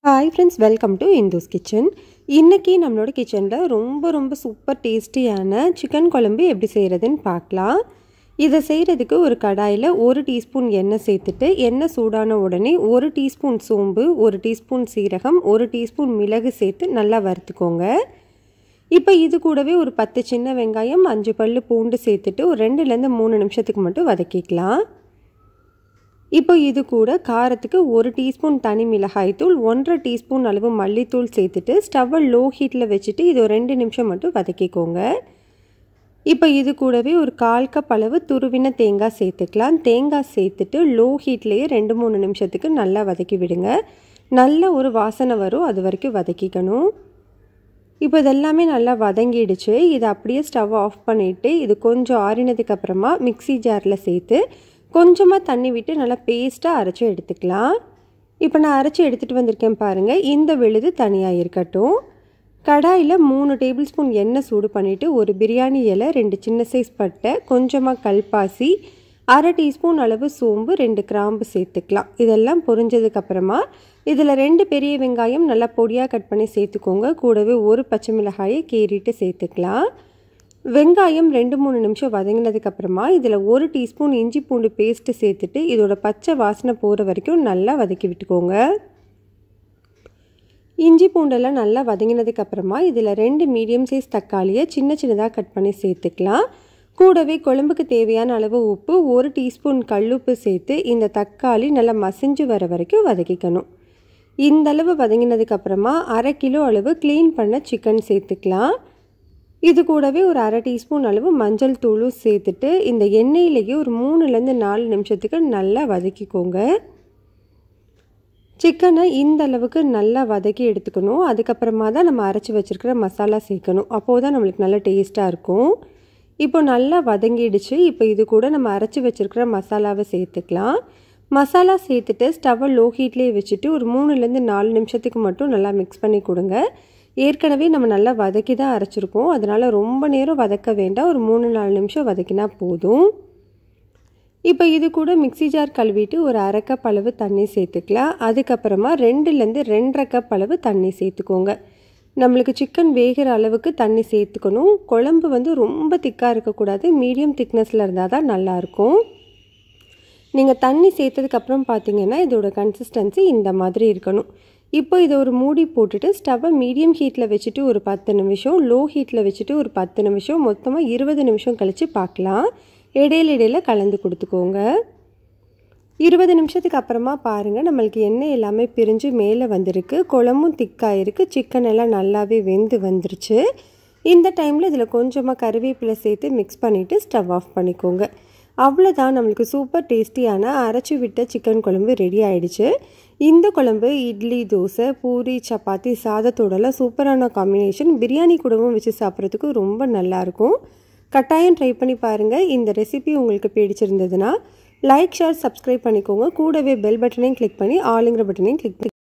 Hi friends, welcome to Indu's kitchen. இன்றைக்கி நம்மளோட கிச்சனில் ரொம்ப சூப்பர் டேஸ்டியான சிக்கன் குழம்பு எப்படி செய்கிறதுன்னு பார்க்கலாம். இதை செய்கிறதுக்கு ஒரு கடாயில் 1 டீஸ்பூன் எண்ணெய் சேர்த்துட்டு, எண்ணெய் சூடான உடனே 1 டீஸ்பூன் சோம்பு, 1 டீஸ்பூன் சீரகம், 1 டீஸ்பூன் மிளகு சேர்த்து நல்லா வறுத்துக்கோங்க. இப்போ இது கூடவே ஒரு 10 சின்ன வெங்காயம், 5 பல்லு பூண்டு சேர்த்துட்டு ஒரு 2லேருந்து 3 நிமிஷத்துக்கு மட்டும் வதக்கிக்கலாம். இப்போ இது கூட காரத்துக்கு 1 டீஸ்பூன் தனி மிளகாய் தூள், 1.5 டீஸ்பூன் அளவு மல்லித்தூள் சேர்த்துட்டு ஸ்டவ்வை லோ ஹீட்டில் வச்சுட்டு இது ஒரு 2 நிமிஷம் மட்டும் வதக்கிக்கோங்க. இப்போ இது கூடவே ஒரு 1/4 கப் அளவு துருவின தேங்காய் சேர்த்துக்கலாம். தேங்காய் சேர்த்துட்டு லோ ஹீட்லேயே 2-3 நிமிஷத்துக்கு நல்லா வதக்கி விடுங்க. நல்ல ஒரு வாசனை வரும், அது வரைக்கும் வதக்கிக்கணும். இப்போ இதெல்லாமே நல்லா வதங்கிடுச்சு. இதை அப்படியே ஸ்டவ் ஆஃப் பண்ணிவிட்டு இது கொஞ்சம் ஆறினதுக்கப்புறமா மிக்ஸி ஜாரில் சேர்த்து கொஞ்சமாக தண்ணி விட்டு நல்லா பேஸ்ட்டாக அரைச்சி எடுத்துக்கலாம். இப்போ நான் அரைச்சி எடுத்துகிட்டு வந்திருக்கேன் பாருங்கள். இந்த விழுது தனியாக இருக்கட்டும். கடாயில் 3 டேபிள் ஸ்பூன் எண்ணெய் சூடு பண்ணிவிட்டு ஒரு பிரியாணி இலை, 2 சின்ன சைஸ் பட்டை, கொஞ்சமாக கல்பாசி, 1/2 டீஸ்பூன் அளவு சோம்பு, 2 கிராம்பு சேர்த்துக்கலாம். இதெல்லாம் பொரிஞ்சதுக்கப்புறமா இதில் 2 பெரிய வெங்காயம் நல்லா பொடியாக கட் பண்ணி சேர்த்துக்கோங்க. கூடவே 1 பச்சை மிளகாயை கீறிட்டு சேர்த்துக்கலாம். வெங்காயம் 2-3 நிமிஷம் வதங்கினதுக்கப்புறமா இதில் 1 டீஸ்பூன் இஞ்சி பூண்டு பேஸ்ட்டு சேர்த்துட்டு இதோட பச்சை வாசனை போகிற வரைக்கும் நல்லா வதக்கி விட்டுக்கோங்க. இஞ்சி பூண்டெல்லாம் நல்லா வதங்கினதுக்கப்புறமா இதில் 2 மீடியம் சைஸ் தக்காளியை சின்னதாக கட் பண்ணி சேர்த்துக்கலாம். கூடவே குழம்புக்கு தேவையான அளவு உப்பு, 1 டீஸ்பூன் கல்லுப்பு சேர்த்து இந்த தக்காளி நல்லா மசிஞ்சு வர வரைக்கும் வதக்கிக்கணும். இந்தளவு வதங்கினதுக்கப்புறமா 1/2 கிலோ அளவு க்ளீன் பண்ண சிக்கன் சேர்த்துக்கலாம். இது கூடவே ஒரு 1/2 டீஸ்பூன் அளவு மஞ்சள் தூளும் சேர்த்துட்டு இந்த எண்ணெயிலேயே ஒரு 3லேருந்து 4 நிமிஷத்துக்கு நல்லா வதக்கிக்கோங்க. சிக்கனை இந்த அளவுக்கு நல்லா வதக்கி எடுத்துக்கணும். அதுக்கப்புறமா தான் நம்ம அரைச்சி வச்சுருக்கிற மசாலா சேர்க்கணும். அப்போது தான் நம்மளுக்கு நல்லா டேஸ்ட்டாக இருக்கும். இப்போ நல்லா வதங்கிடுச்சு. இப்போ இது கூட நம்ம அரைச்சி வச்சுருக்கிற மசாலாவை சேர்த்துக்கலாம். மசாலா சேர்த்துட்டு ஸ்டவ்வை லோ ஹீட்லேயே வச்சுட்டு ஒரு 3லேருந்து 4 நிமிஷத்துக்கு மட்டும் நல்லா மிக்ஸ் பண்ணி கொடுங்க. ஏற்கனவே நம்ம நல்லா வதக்கி தான் அரைச்சிருக்கோம், அதனால் ரொம்ப நேரம் வதக்க வேண்டாம். ஒரு 3-4 நிமிஷம் வதக்கினா போதும். இப்போ இது கூட மிக்ஸி ஜார் கழுவிட்டு ஒரு 1/2 கப் அளவு தண்ணி சேர்த்துக்கலாம். அதுக்கப்புறமா 2லேருந்து 2.5 கப் அளவு தண்ணி சேர்த்துக்கோங்க. நம்மளுக்கு சிக்கன் வேகிற அளவுக்கு தண்ணி சேர்த்துக்கணும். குழம்பு ரொம்ப திக்காக இருக்கக்கூடாது, மீடியம் திக்னஸில் இருந்தால் தான் நல்லாயிருக்கும். நீங்கள் தண்ணி சேர்த்ததுக்கப்புறம் பார்த்தீங்கன்னா இதோட கன்சிஸ்டன்சி இந்த மாதிரி இருக்கணும். இப்போ இதை ஒரு மூடி போட்டுட்டு ஸ்டவ்வை மீடியம் ஹீட்டில் வச்சுட்டு ஒரு 10 நிமிஷம், லோ ஹீட்டில் வச்சுட்டு ஒரு 10 நிமிஷம், மொத்தமாக 20 நிமிஷம் கழித்து பார்க்கலாம். இடையில கலந்து கொடுத்துக்கோங்க. 20 நிமிஷத்துக்கு அப்புறமா பாருங்கள், நம்மளுக்கு எண்ணெய் எல்லாமே பிரிஞ்சு மேலே வந்திருக்கு. குழம்பும் திக்காக இருக்குது, சிக்கன் எல்லாம் நல்லாவே வெந்து வந்துருச்சு. இந்த டைமில் இதில் கொஞ்சமாக கருவேப்பிலை சேர்த்து மிக்ஸ் பண்ணிவிட்டு ஸ்டவ் ஆஃப் பண்ணிக்கோங்க. அவ்வளோதான், நம்மளுக்கு சூப்பர் டேஸ்டியான அரைச்சி விட்ட சிக்கன் குழம்பு ரெடி ஆகிடுச்சு. இந்த குழம்பு இட்லி, தோசை, பூரி, சப்பாத்தி, சாதத்தோடலாம் சூப்பரான காம்பினேஷன். பிரியாணி கூடவும் வச்சு சாப்பிட்றதுக்கு ரொம்ப நல்லாயிருக்கும். கட்டாயம் ட்ரை பண்ணி பாருங்கள். இந்த ரெசிபி உங்களுக்கு பிடிச்சிருந்ததுன்னா லைக், ஷேர், சப்ஸ்கிரைப் பண்ணிக்கோங்க. கூடவே பெல் பட்டனையும் கிளிக் பண்ணி ஆளுங்கிற பட்டனையும் கிளிக் பண்ணி